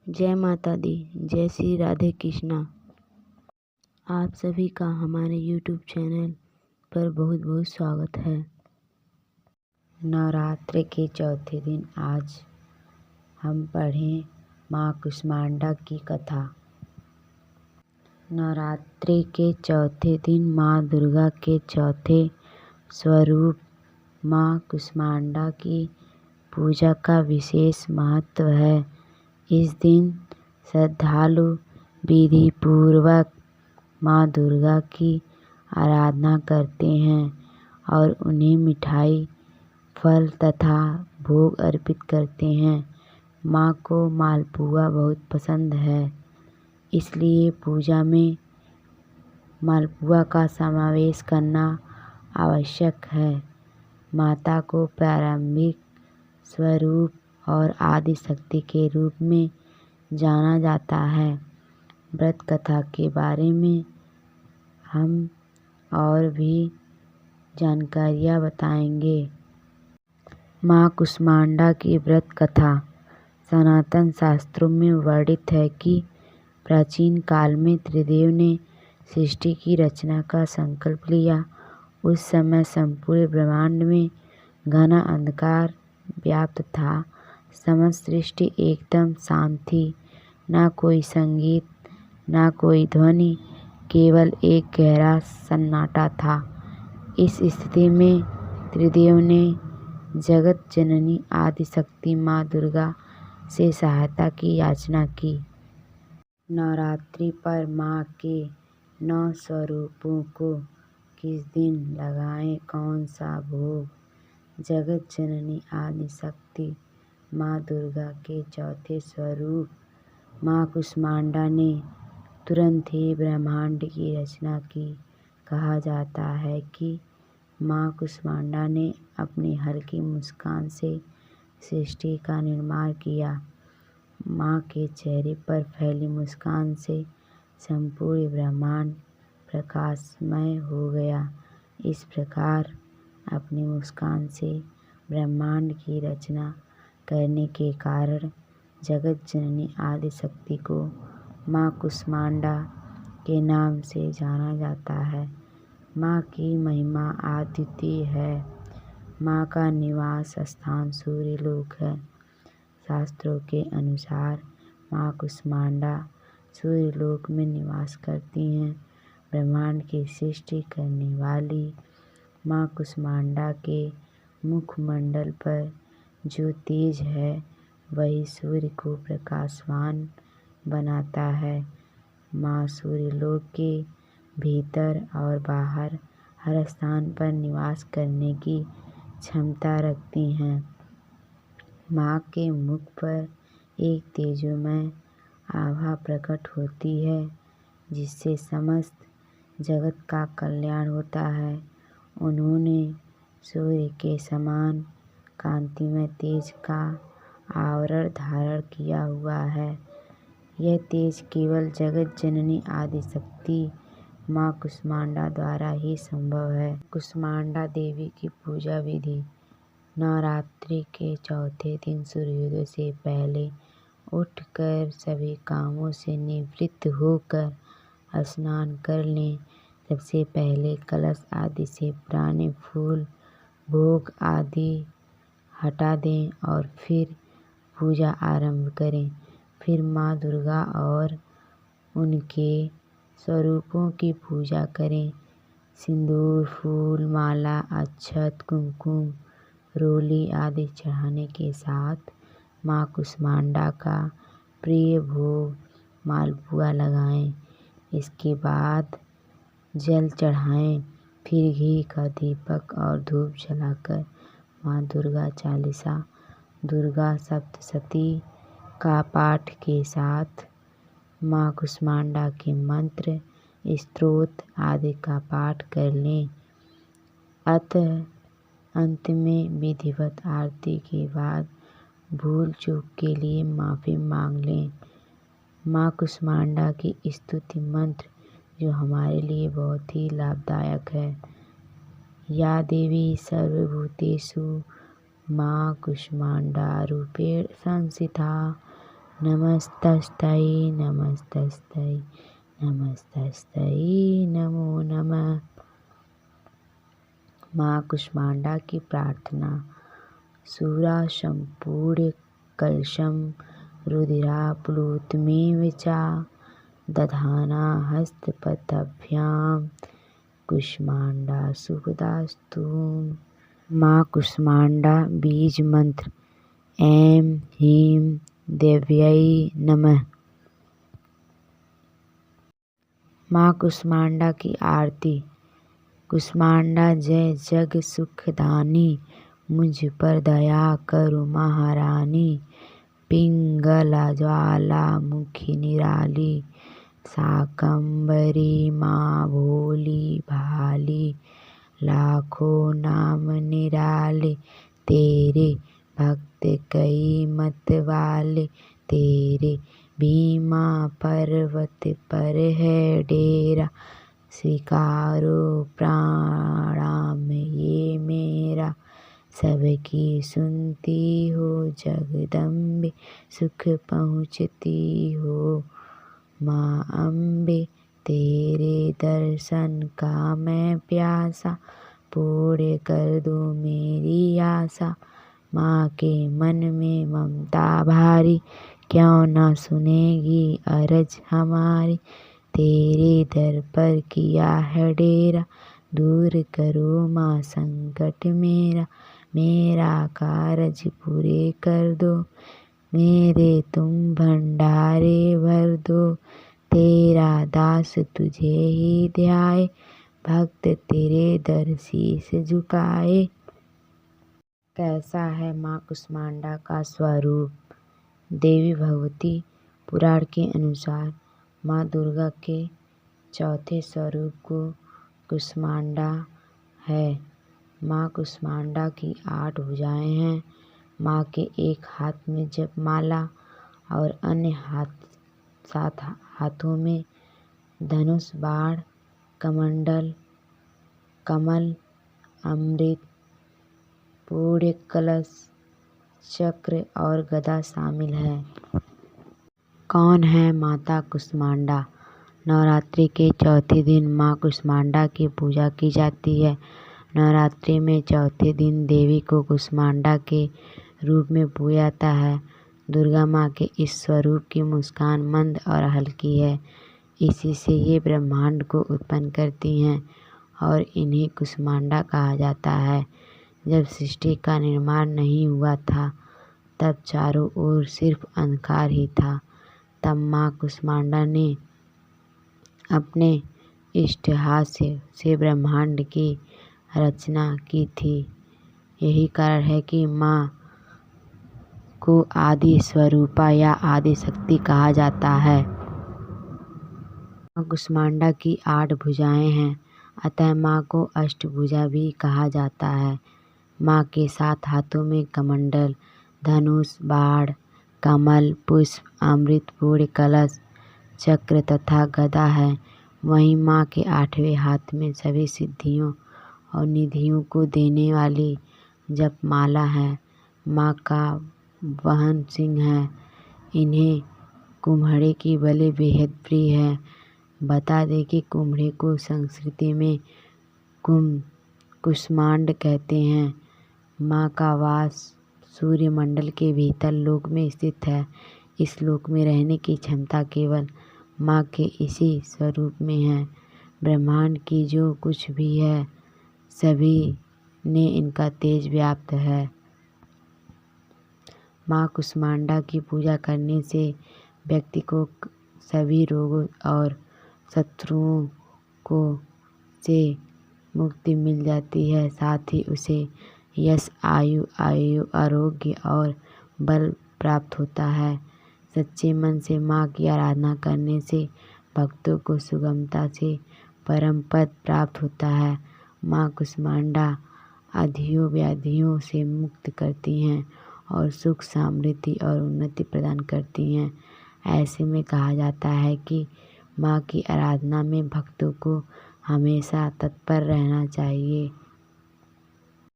जय माता दी, जय श्री राधे कृष्णा। आप सभी का हमारे YouTube चैनल पर बहुत बहुत स्वागत है। नवरात्रि के चौथे दिन आज हम पढ़ें माँ कुष्मांडा की कथा। नवरात्रि के चौथे दिन माँ दुर्गा के चौथे स्वरूप माँ कुष्मांडा की पूजा का विशेष महत्व है। इस दिन श्रद्धालु विधि पूर्वक माँ दुर्गा की आराधना करते हैं और उन्हें मिठाई, फल तथा भोग अर्पित करते हैं। माँ को मालपुआ बहुत पसंद है, इसलिए पूजा में मालपुआ का समावेश करना आवश्यक है। माता को प्रारंभिक स्वरूप और आदि शक्ति के रूप में जाना जाता है। व्रत कथा के बारे में हम और भी जानकारियाँ बताएंगे। माँ कुष्मांडा की व्रत कथा। सनातन शास्त्रों में वर्णित है कि प्राचीन काल में त्रिदेव ने सृष्टि की रचना का संकल्प लिया। उस समय संपूर्ण ब्रह्मांड में घना अंधकार व्याप्त था। समस्त सृष्टि एकदम शांत थी। ना कोई संगीत, ना कोई ध्वनि, केवल एक गहरा सन्नाटा था। इस स्थिति में त्रिदेव ने जगत जननी आदि शक्ति माँ दुर्गा से सहायता की याचना की। नवरात्रि पर माँ के 9 स्वरूपों को किस दिन लगाएं, कौन सा भोग। जगत जननी आदि शक्ति माँ दुर्गा के चौथे स्वरूप माँ कुष्मांडा ने तुरंत ही ब्रह्मांड की रचना की। कहा जाता है कि माँ कुष्मांडा ने अपनी हल्की मुस्कान से सृष्टि का निर्माण किया। माँ के चेहरे पर फैली मुस्कान से संपूर्ण ब्रह्मांड प्रकाशमय हो गया। इस प्रकार अपनी मुस्कान से ब्रह्मांड की रचना करने के कारण जगत जननी आदि शक्ति को माँ कुष्मांडा के नाम से जाना जाता है। माँ की महिमा अद्वितीय है। माँ का निवास स्थान सूर्य लोक है। शास्त्रों के अनुसार माँ कुष्मांडा सूर्य लोक में निवास करती हैं। ब्रह्मांड की सृष्टि करने वाली माँ कुष्मांडा के मुखमंडल पर जो तेज है, वही सूर्य को प्रकाशवान बनाता है। माँ सूर्यलोक के भीतर और बाहर हर स्थान पर निवास करने की क्षमता रखती हैं। माँ के मुख पर एक तेजोमय आभा प्रकट होती है, जिससे समस्त जगत का कल्याण होता है। उन्होंने सूर्य के समान कांतिमय तेज का आवरण धारण किया हुआ है। यह तेज केवल जगत जननी आदि शक्ति माँ कुष्मांडा द्वारा ही संभव है। कुष्मांडा देवी की पूजा विधि। नवरात्रि के चौथे दिन सूर्योदय से पहले उठकर सभी कामों से निवृत्त होकर स्नान कर लें। सबसे पहले कलश आदि से पुराने फूल, भोग आदि हटा दें और फिर पूजा आरंभ करें। फिर माँ दुर्गा और उनके स्वरूपों की पूजा करें। सिंदूर, फूल, माला, अक्षत, कुमकुम, रोली आदि चढ़ाने के साथ माँ कुष्मांडा का प्रिय भोग मालपुआ लगाएं। इसके बाद जल चढ़ाएं। फिर घी का दीपक और धूप जलाकर माँ दुर्गा चालीसा, दुर्गा सप्तशती का पाठ के साथ माँ कुष्मांडा के मंत्र, स्तोत्र आदि का पाठ कर लें। अंत में विधिवत आरती के बाद भूल चूक के लिए माफ़ी मांग लें। माँ कुष्मांडा की स्तुति मंत्र जो हमारे लिए बहुत ही लाभदायक है। या देवी सर्वभूतेषु माँ कुष्मांडा रूपेण संस्थिता नमस्तस्यै नमस्तस्यै नमस्तस्यै नमो नमः। माँ कुष्मांडा की प्रार्थना। सूरा संपूर्ण कलशम रुधिराप्लुतमेव च दधाना हस्तपद्भ्यां कुष्मांडा सुखदास्तु। माँ कुष्मांडा बीज मंत्र। ऐं ह्रीं देव्यै नमः। माँ कुष्मांडा की आरती। कुष्मांडा जय जग सुखदानी, मुझ पर दया करो महारानी। पिंगला ज्वाला मुखी निराली, शाकंभरी माँ भोली भाली। लाखों नाम निराले तेरे, भक्त कई मत वाले तेरे। भीमा पर्वत पर है डेरा, स्वीकारो प्रणाम ये मेरा। सबकी सुनती हो जगदम्बे, सुख पहुँचती हो माँ अम्बे। तेरे दर्शन का मैं प्यासा, पूर्ण कर दो मेरी आशा। माँ के मन में ममता भारी, क्यों न सुनेगी अरज हमारी। तेरे दर पर किया है डेरा, दूर करो माँ संकट मेरा। मेरा कारज पूरे कर दो, मेरे तुम भंडारे भर दो। तेरा दास तुझे ही ध्याए, भक्त तेरे दर शीस झुकाए। कैसा है माँ कुष्मांडा का स्वरूप। देवी भगवती पुराण के अनुसार माँ दुर्गा के चौथे स्वरूप को कुष्मांडा है। माँ कुष्मांडा की 8 भुजाएं हैं। माँ के एक हाथ में जपमाला और अन्य 7 हाथों में धनुष, बाण, कमंडल, कमल, अमृत, पूर्ण कलश, चक्र और गदा शामिल है। कौन है माता कुष्मांडा। नवरात्रि के चौथे दिन माँ कुष्मांडा की पूजा की जाती है। नवरात्रि में चौथे दिन देवी को कुष्मांडा के रूप में पूजा जाता है। दुर्गा माँ के इस स्वरूप की मुस्कान मंद और हल्की है। इसी से ये ब्रह्मांड को उत्पन्न करती हैं और इन्हें कुष्मांडा कहा जाता है। जब सृष्टि का निर्माण नहीं हुआ था, तब चारों ओर सिर्फ अंधकार ही था। तब माँ कुष्मांडा ने अपने इष्टहास्य से ब्रह्मांड की रचना की थी। यही कारण है कि माँ को आदि स्वरूपा या आदि शक्ति कहा जाता है। माँ कुष्मांडा की 8 भुजाएं हैं, अतः माँ को अष्टभुजा भी कहा जाता है। माँ के 7 हाथों में कमंडल, धनुष, बाण, कमल, पुष्प, अमृत, पूर्ण कलश, चक्र तथा गदा है। वहीं माँ के 8वें हाथ में सभी सिद्धियों और निधियों को देने वाली जपमाला है। माँ का वाहन सिंह है। इन्हें कुम्हड़े की बलि बेहद प्रिय है। बता दें कि कुम्हड़े को संस्कृति में कुष्मांड कहते हैं। माँ का वास सूर्य मंडल के भीतर लोक में स्थित है। इस लोक में रहने की क्षमता केवल माँ के इसी स्वरूप में है। ब्रह्मांड की जो कुछ भी है, सभी ने इनका तेज व्याप्त है। माँ कुष्मांडा की पूजा करने से व्यक्ति को सभी रोगों और शत्रुओं से मुक्ति मिल जाती है। साथ ही उसे यश, आयु, आरोग्य और बल प्राप्त होता है। सच्चे मन से माँ की आराधना करने से भक्तों को सुगमता से परम पद प्राप्त होता है। माँ कुष्मांडा आधियों व्याधियों से मुक्त करती हैं और सुख, समृद्धि और उन्नति प्रदान करती हैं। ऐसे में कहा जाता है कि माँ की आराधना में भक्तों को हमेशा तत्पर रहना चाहिए।